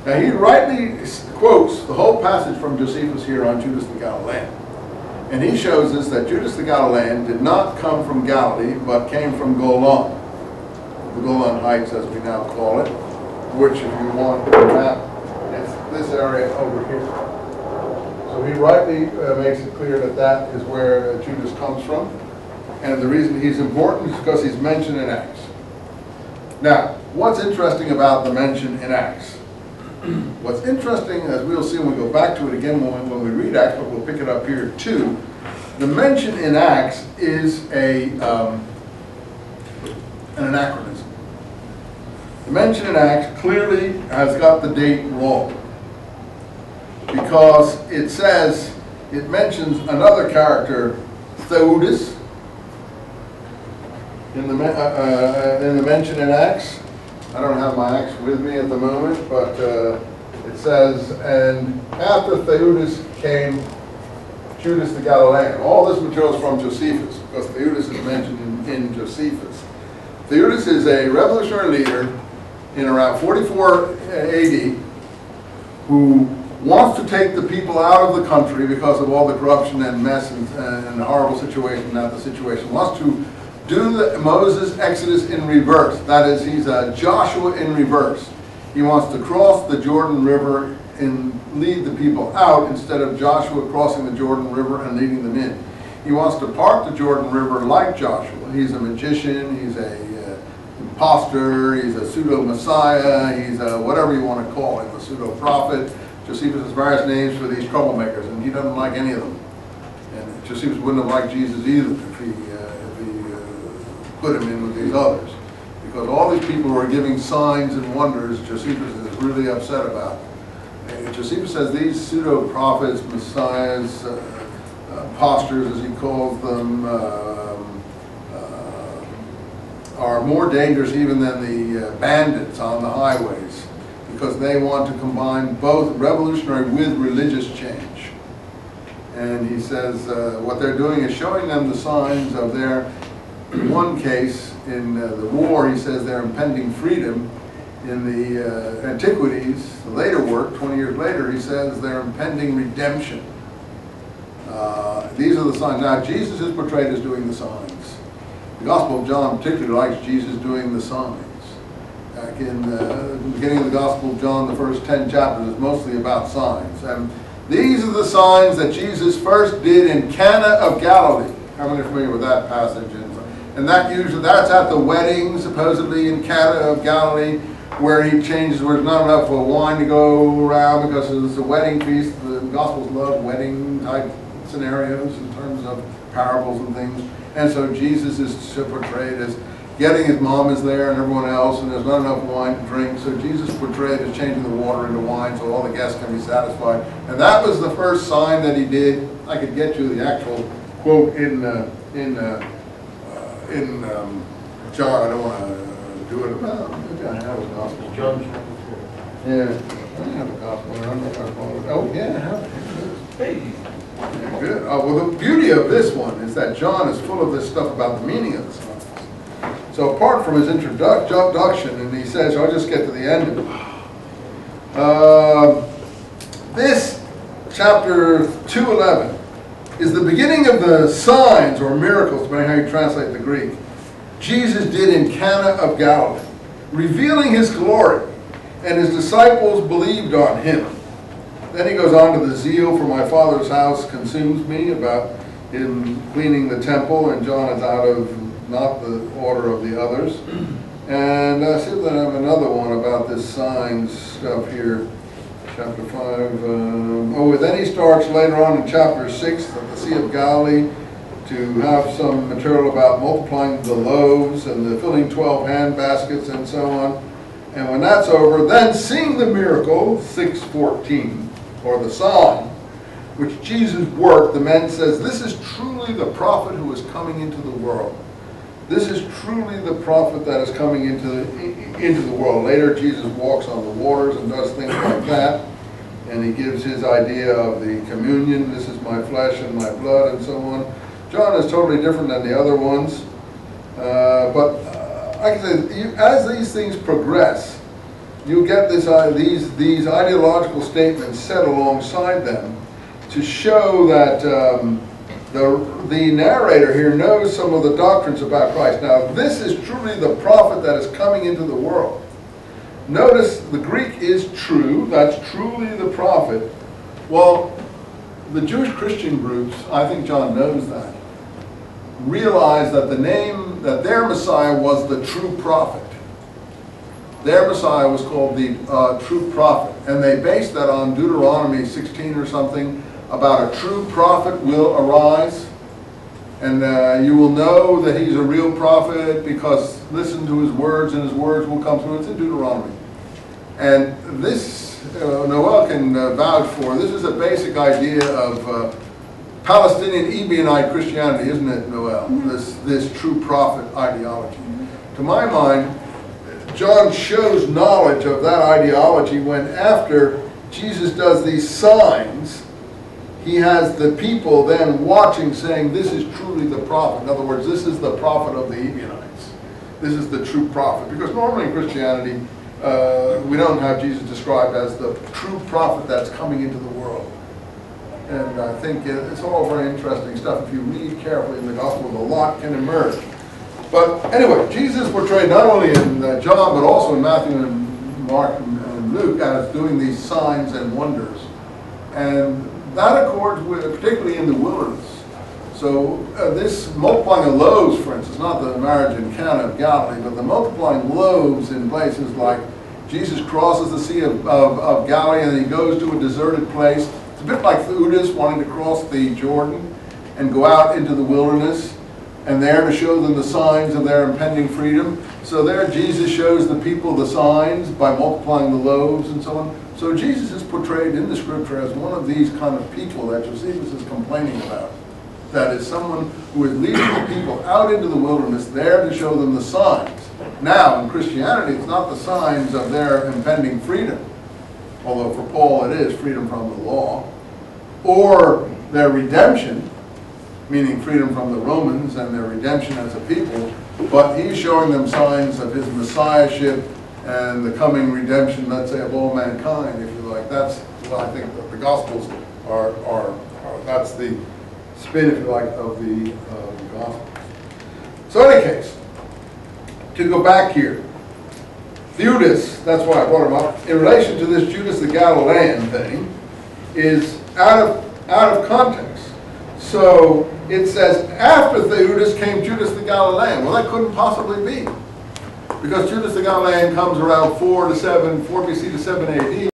Now he rightly quotes the whole passage from Josephus here on Judas the Galilean. And he shows us that Judas the Galilean did not come from Galilee, but came from Golan. The Golan Heights, as we now call it, which, if you want to map, it's this area over here. So he rightly makes it clear that that is where Judas comes from. And the reason he's important is because he's mentioned in Acts. Now, what's interesting about the mention in Acts? What's interesting, as we'll see when we go back to it again when we read Acts, but we'll pick it up here too, the mention in Acts is an anachronism. The mention in Acts clearly has got the date wrong, because it says, it mentions another character, Theudas, in the mention in Acts. I don't have my Acts with me at the moment, but it says, and after Theudas came Judas the Galilean. All this material is from Josephus, because Theudas is mentioned in Josephus. Theudas is a revolutionary leader in around 44 AD who wants to take the people out of the country because of all the corruption and mess and the horrible situation that the situation wants to do the Moses Exodus in reverse. That is, he's a Joshua in reverse. He wants to cross the Jordan River and lead the people out instead of Joshua crossing the Jordan River and leading them in. He wants to part the Jordan River like Joshua. He's a magician, he's a imposter, he's a pseudo-messiah, he's a whatever you want to call him, a pseudo-prophet. Josephus has various names for these troublemakers, and he doesn't like any of them. And Josephus wouldn't have liked Jesus either if he put him in with these others. Because all these people who are giving signs and wonders, Josephus is really upset about. And Josephus says these pseudo-prophets, messiahs, imposters as he calls them, are more dangerous even than the bandits on the highways, because they want to combine both revolutionary with religious change. And he says what they're doing is showing them the signs of their, in one case, in the war, he says their impending freedom. In the Antiquities, the later work, 20 years later, he says their impending redemption. These are the signs. Now, Jesus is portrayed as doing the signs. The Gospel of John particularly likes Jesus doing the signs. Back in the beginning of the Gospel of John, the first 10 chapters is mostly about signs. And these are the signs that Jesus first did in Cana of Galilee. How many are familiar with that passage? And that's at the wedding, supposedly in Cana of Galilee, where he changes, where there's not enough of wine to go around because it's a wedding feast. The Gospels love wedding type scenarios in terms of parables and things. And so Jesus is portrayed as getting his mom is there and everyone else, and there's not enough wine to drink. So Jesus is portrayed as changing the water into wine so all the guests can be satisfied. And that was the first sign that he did. I could get you the actual quote in John. I don't want to do it. Well, maybe I have a Gospel. John. Yeah, I have a Gospel. I don't know if I follow it. Oh, yeah, I have it. Hey. Yeah, good. Well, the beauty of this one is that John is full of this stuff about the meaning of the signs. So apart from his introduction, and he says, I'll just get to the end of it. This chapter 2:11 is the beginning of the signs or miracles, depending on how you translate the Greek, Jesus did in Cana of Galilee, revealing his glory, and his disciples believed on him. Then he goes on to the zeal for my Father's house consumes me, about him cleaning the temple, and John is out of not the order of the others. And I see that I have another one about this signs stuff here, chapter 5. Then he starts later on in chapter 6 at the Sea of Galilee to have some material about multiplying the loaves and the filling 12 hand baskets and so on. And when that's over, then seeing the miracle, 6:14, or the sign, which Jesus worked, the man says, this is truly the prophet who is coming into the world. This is truly the prophet that is coming into the world. Later, Jesus walks on the waters and does things like that. And he gives his idea of the communion. This is my flesh and my blood, and so on. John is totally different than the other ones. But I can say, as these things progress, you get these ideological statements set alongside them to show that the narrator here knows some of the doctrines about Christ. Now, this is truly the prophet that is coming into the world. Notice the Greek is true, that's truly the prophet. Well, the Jewish Christian groups, I think John knows that, realized that that their Messiah was the true prophet. Their Messiah was called the true prophet. And they based that on Deuteronomy 16 or something, about a true prophet will arise. And you will know that he's a real prophet because listen to his words and his words will come through. It's in Deuteronomy. And this, Noel can vouch for, this is a basic idea of Palestinian Ebionite Christianity, isn't it, Noel? This true prophet ideology. To my mind, John shows knowledge of that ideology when after Jesus does these signs, he has the people then watching saying, this is truly the prophet. In other words, this is the prophet of the Ebionites. This is the true prophet. Because normally in Christianity, we don't have Jesus described as the true prophet that's coming into the world. And I think it's all very interesting stuff. If you read carefully in the Gospel, a lot can emerge. But anyway, Jesus is portrayed not only in John, but also in Matthew and Mark and Luke as doing these signs and wonders. And that accords with, particularly in the wilderness. So this multiplying of loaves, for instance, not the marriage in Cana of Galilee, but the multiplying loaves in places like Jesus crosses the Sea of Galilee and he goes to a deserted place. It's a bit like Theudas wanting to cross the Jordan and go out into the wilderness and there to show them the signs of their impending freedom. So there Jesus shows the people the signs by multiplying the loaves and so on. So Jesus is portrayed in the scripture as one of these kind of people that Josephus is complaining about. That is someone who is leading the people out into the wilderness there to show them the signs. Now, in Christianity, it's not the signs of their impending freedom, although for Paul it is freedom from the law, or their redemption, meaning freedom from the Romans and their redemption as a people, but he's showing them signs of his messiahship and the coming redemption, let's say, of all mankind, if you like. That's what I think that the Gospels are that's the spin, if you like, of the Gospels. So in any case, to go back here, Theudas, that's why I brought him up, in relation to this Judas the Galilean thing, is out of context. So it says, after Theudas came Judas the Galilean. Well, that couldn't possibly be, because Judas the Galilean comes around 4 BC to 7 AD.